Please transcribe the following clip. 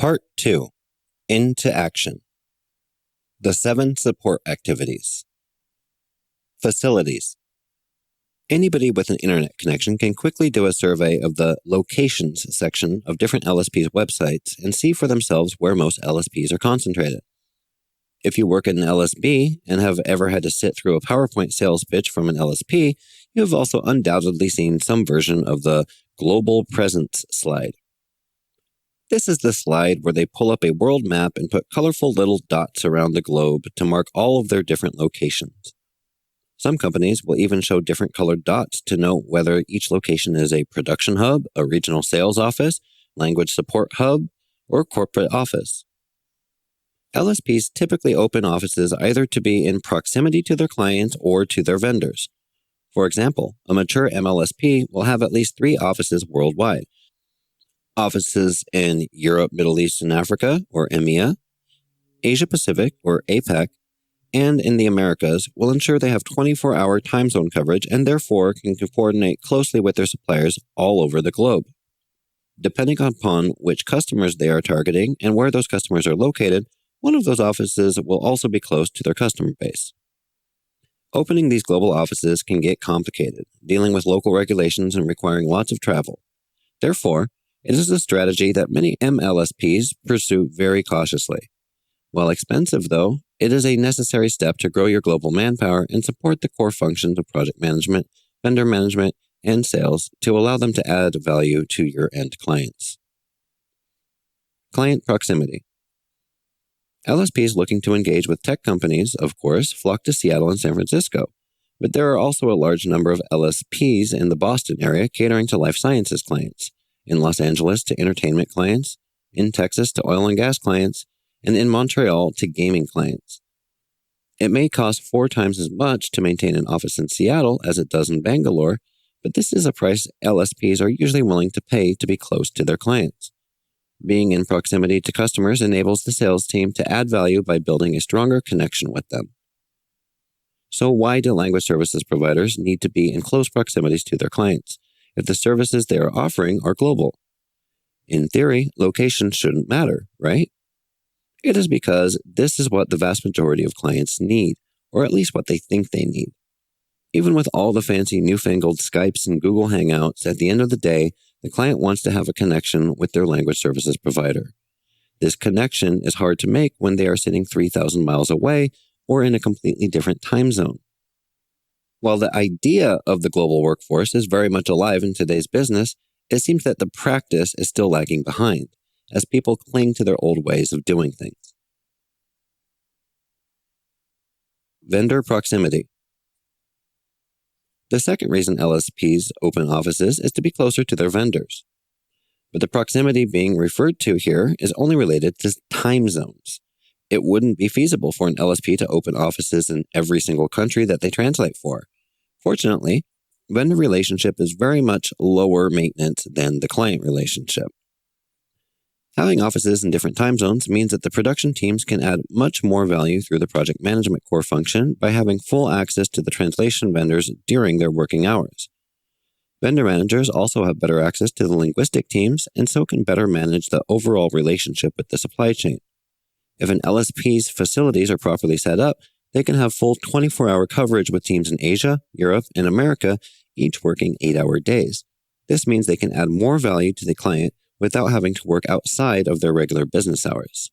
Part 2. Into Action. The 7 support activities. Facilities. Anybody with an internet connection can quickly do a survey of the locations section of different LSPs' websites and see for themselves where most LSPs are concentrated. If you work at an LSP and have ever had to sit through a PowerPoint sales pitch from an LSP, you have also undoubtedly seen some version of the Global Presence slide. This is the slide where they pull up a world map and put colorful little dots around the globe to mark all of their different locations. Some companies will even show different colored dots to note whether each location is a production hub, a regional sales office, language support hub, or corporate office. LSPs typically open offices either to be in proximity to their clients or to their vendors. For example, a mature MLSP will have at least 3 offices worldwide. Offices in Europe, Middle East, and Africa, or EMEA, Asia Pacific, or APAC, and in the Americas will ensure they have 24-hour time zone coverage and therefore can coordinate closely with their suppliers all over the globe. Depending upon which customers they are targeting and where those customers are located, one of those offices will also be close to their customer base. Opening these global offices can get complicated, dealing with local regulations and requiring lots of travel. Therefore, it is a strategy that many MLSPs pursue very cautiously. While expensive, though, it is a necessary step to grow your global manpower and support the core functions of project management, vendor management, and sales to allow them to add value to your end clients. Client proximity. LSPs looking to engage with tech companies, of course, flock to Seattle and San Francisco, but there are also a large number of LSPs in the Boston area catering to life sciences clients, in Los Angeles to entertainment clients, in Texas to oil and gas clients, and in Montreal to gaming clients. It may cost 4 times as much to maintain an office in Seattle as it does in Bangalore, but this is a price LSPs are usually willing to pay to be close to their clients. Being in proximity to customers enables the sales team to add value by building a stronger connection with them. So why do language services providers need to be in close proximities to their clients if the services they are offering are global? In theory, location shouldn't matter, right? It is because this is what the vast majority of clients need, or at least what they think they need. Even with all the fancy newfangled Skypes and Google Hangouts, at the end of the day, the client wants to have a connection with their language services provider. This connection is hard to make when they are sitting 3,000 miles away or in a completely different time zone. While the idea of the global workforce is very much alive in today's business, it seems that the practice is still lagging behind, as people cling to their old ways of doing things. Vendor proximity. The second reason LSPs open offices is to be closer to their vendors. But the proximity being referred to here is only related to time zones. It wouldn't be feasible for an LSP to open offices in every single country that they translate for. Fortunately, vendor relationship is very much lower maintenance than the client relationship. Having offices in different time zones means that the production teams can add much more value through the project management core function by having full access to the translation vendors during their working hours. Vendor managers also have better access to the linguistic teams and so can better manage the overall relationship with the supply chain. If an LSP's facilities are properly set up, they can have full 24-hour coverage with teams in Asia, Europe, and America, each working 8-hour days. This means they can add more value to the client without having to work outside of their regular business hours.